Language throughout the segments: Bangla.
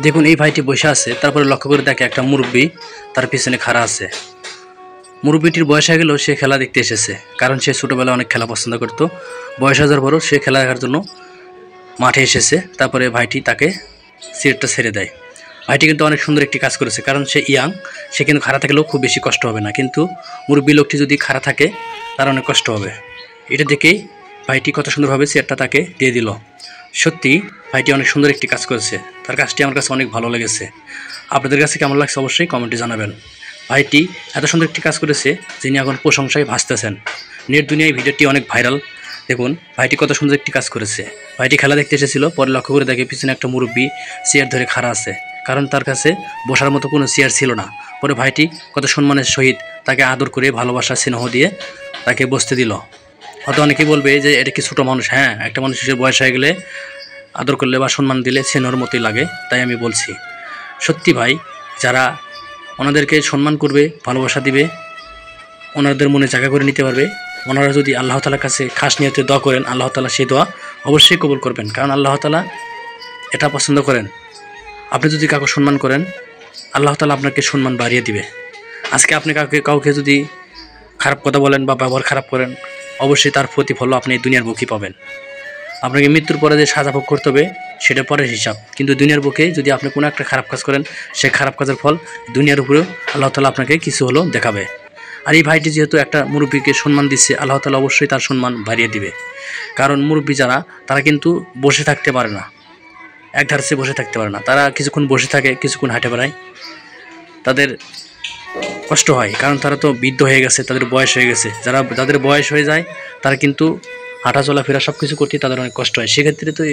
দেখুন এই ভাইটি বসে আছে, তারপরে লক্ষ্য করে দেখে একটা মুরব্বী তার পিছনে খাড়া আছে। মুরব্বীটির বয়স হয়ে গেলেও সে খেলা দেখতে এসেছে, কারণ সে ছোটোবেলায় অনেক খেলা পছন্দ করত। বয়স হাজার পরও সে খেলা দেখার জন্য মাঠে এসেছে। তারপরে ভাইটি তাকে সিটটা ছেড়ে দেয়। ভাইটি কিন্তু অনেক সুন্দর একটি কাজ করেছে, কারণ সে ইয়াং, সে কিন্তু খাড়া থাকলেও খুব বেশি কষ্ট হবে না। কিন্তু মুরব্বী লোকটি যদি খাড়া থাকে তার অনেক কষ্ট হবে। এটা দেখেই ভাইটি কত সুন্দরভাবে চেয়ারটা তাকে দিয়ে দিল। সত্যি ভাইটি অনেক সুন্দর একটি কাজ করেছে, তার কাজটি আমার কাছে অনেক ভালো লেগেছে। আপনাদের কাছে কেমন লাগছে অবশ্যই কমেন্টে জানাবেন। ভাইটি এত সুন্দর একটি কাজ করেছে যিনি এখন প্রশংসায় ভাসতেছেন। নেট দুনিয়ায় ভিডিওটি অনেক ভাইরাল। দেখুন ভাইটি কত সুন্দর একটি কাজ করেছে। ভাইটি খেলা দেখতে এসেছিল, পরে লক্ষ্য করে দেখে পিছনে একটা মুরব্বী চেয়ার ধরে খাড়া আছে, কারণ তার কাছে বসার মতো কোনো চেয়ার ছিল না। পরে ভাইটি কত সম্মানের সহিত তাকে আদর করে ভালোবাসা স্নেহ দিয়ে তাকে বসতে দিল। হয়তো অনেকেই বলবে যে এটা কি ছোটো মানুষ। হ্যাঁ, একটা মানুষের বয়স হয়ে গেলে আদর করলে বা সম্মান দিলে স্নেহর মতোই লাগে, তাই আমি বলছি। সত্যি ভাই, যারা ওনাদেরকে সম্মান করবে, ভালোবাসা দিবে, ওনাদের মনে জায়গা করে নিতে পারবে, ওনারা যদি আল্লাহ তাআলার কাছে খাস নিয়তে দোয়া করেন, আল্লাহ তাআলা সেই দোয়া অবশ্যই কবুল করবেন। কারণ আল্লাহ তাআলা এটা পছন্দ করেন। আপনি যদি কাউকে সম্মান করেন, আল্লাহ তাআলা আপনাকে সম্মান বাড়িয়ে দিবে। আজকে আপনি কাউকে যদি খারাপ কথা বলেন বা ব্যবহার খারাপ করেন, অবশ্যই তার প্রতিফল আপনি দুনিয়ার বুকেই পাবেন। আপনাকে মৃত্যুর পরে যে সাজা ভোগ করতে হবে সেটা পরের হিসাব, কিন্তু দুনিয়ার বুকে যদি আপনি কোনো একটা খারাপ কাজ করেন, সেই খারাপ কাজের ফল দুনিয়ার উপরেও আল্লাহ তাআলা আপনাকে কিছু হলেও দেখাবে। আর এই ভাইটি যেহেতু একটা মুরব্বীকে সম্মান দিচ্ছে, আল্লাহ তাআলা অবশ্যই তার সম্মান বাড়িয়ে দিবে। কারণ মুরব্বী যারা, তারা কিন্তু বসে থাকতে পারে না, এক ধারে বসে থাকতে পারে না। তারা কিছুক্ষণ বসে থাকে, কিছুক্ষণ হাঁটে বেড়ায়, তাদের কষ্ট হয়, কারণ তারা তো বৃদ্ধ হয়ে গেছে, তাদের বয়স হয়ে গেছে। যাদের বয়স হয়ে যায় তারা কিন্তু হাঁটা চলাফেরা সব কিছু করতে তাদের অনেক কষ্ট হয়। সেক্ষেত্রে তো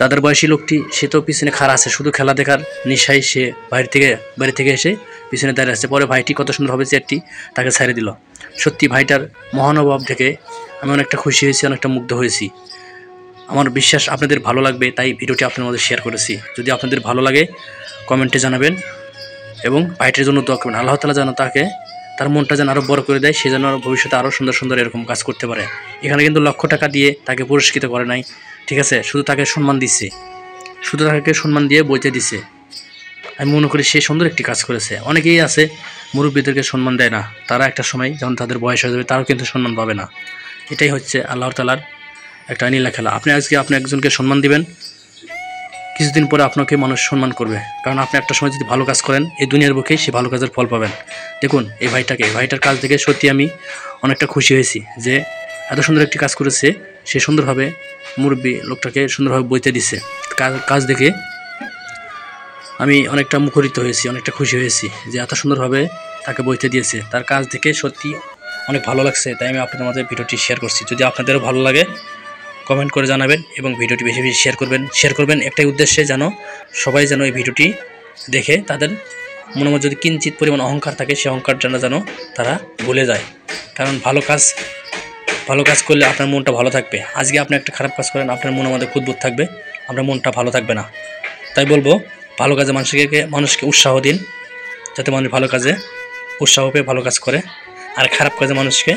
তাদের বয়সী লোকটি, সে তো পিছনে খাড়া আছে, শুধু খেলা দেখার নেশায় সে বাড়ি থেকে এসে পিছনে দাঁড়িয়ে আছে। পরে ভাইটি কত সুন্দরভাবে চেয়ারটি তাকে ছেড়ে দিল। সত্যি ভাইটার মহানুভব দেখে আমি অনেকটা খুশি হয়েছি, অনেকটা মুগ্ধ হয়েছি। আমার বিশ্বাস আপনাদের ভালো লাগবে, তাই ভিডিওটি আপনাদের মধ্যে শেয়ার করেছি। যদি আপনাদের ভালো লাগে কমেন্টে জানাবেন এবং ভাইটির জন্য দোয়া করবেন। আল্লাহ তাআলা যেন তাকে, তার মনটা যেন আরও বড় করে দেয়, সে যেন ভবিষ্যতে আরও সুন্দর সুন্দর এরকম কাজ করতে পারে। এখানে কিন্তু লক্ষ টাকা দিয়ে তাকে পুরস্কৃত করে নাই, ঠিক আছে? শুধু তাকে সম্মান দিচ্ছে, শুধু তাকে সম্মান দিয়ে বইতে দিছে। আমি মনে করি সে সুন্দর একটি কাজ করেছে। অনেকেই আছে মুরব্বীদেরকে সম্মান দেয় না, তারা একটা সময় যখন তাদের বয়স হয়ে যাবে তারাও কিন্তু সম্মান পাবে না। এটাই হচ্ছে আল্লাহ তাআলার একটা নীলা খেলা। আপনি আজকে আপনি একজনকে সম্মান দিবেন, কিছুদিন পরে আপনাকে মানুষ সম্মান করবে, কারণ আপনি একটা সময় যদি ভালো কাজ করেন, এই দুনিয়ার বুকেই সে ভালো কাজের ফল পাবেন। দেখুন এই ভাইটার কাজ থেকে সত্যি আমি অনেকটা খুশি হয়েছি যে এত সুন্দর একটি কাজ করেছে। সে সুন্দরভাবে মুরব্বী লোকটাকে সুন্দরভাবে বইতে দিছে। কাজ দেখে আমি অনেকটা মুখরিত হয়েছি, অনেকটা খুশি হয়েছি যে এত সুন্দরভাবে তাকে বইতে দিয়েছে। তার কাজ দেখে সত্যি অনেক ভালো লাগছে, তাই আমি আপনাদের মাঝে ভিডিওটি শেয়ার করছি। যদি আপনাদেরও ভালো লাগে কমেন্ট করে জানাবেন এবং ভিডিওটি বেশি বেশি শেয়ার করবেন একটাই উদ্দেশ্যে, যেন সবাই যেন এই ভিডিওটি দেখে তাদের মনের মধ্যে যদি কিঞ্চিত পরিমাণ অহংকার থাকে, সেই অহংকার যেন তারা ভুলে যায়। কারণ ভালো কাজ করলে আপনার মনটা ভালো থাকবে। আজকে আপনি একটা খারাপ কাজ করেন, আপনার মনের মধ্যে খুঁতবুত থাকবে, আপনার মনটা ভালো থাকবে না। তাই বলবো, ভালো কাজে মানুষকে উৎসাহ দিন, যাতে মানুষ ভালো কাজে উৎসাহ পেয়ে ভালো কাজ করে। আর খারাপ কাজে মানুষকে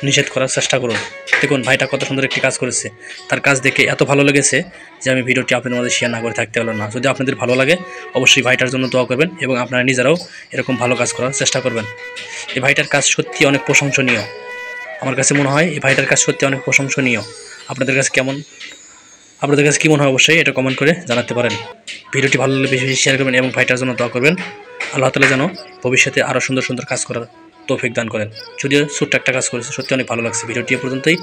নিষেধ করার চেষ্টা করুন। দেখুন ভাইটা কত সুন্দর একটি কাজ করেছে, তার কাজ দেখে এত ভালো লেগেছে যে আমি ভিডিওটি আপনাদের মধ্যে শেয়ার না করে থাকতে পারলাম না। যদি আপনাদের ভালো লাগে অবশ্যই ভাইটার জন্য দোয়া করবেন এবং আপনারা নিজেরাও এরকম ভালো কাজ করার চেষ্টা করবেন। এই ভাইটার কাজ সত্যি অনেক প্রশংসনীয়। আমার কাছে মনে হয় এই ভাইটার কাজ সত্যি অনেক প্রশংসনীয়। আপনাদের কাছে কী মনে হয় অবশ্যই এটা কমেন্ট করে জানাতে পারেন। ভিডিওটি ভালো লাগলে বেশি বেশি শেয়ার করবেন এবং ভাইটার জন্য দোয়া করবেন। আল্লাহ তাআলা যেন ভবিষ্যতে আরও সুন্দর সুন্দর কাজ করার তৌফিক দান করেন। যদিও ছোট্ট একটা কাজ করেছে, সত্যি অনেক ভালো লাগছে। ভিডিওটি এ পর্যন্তই।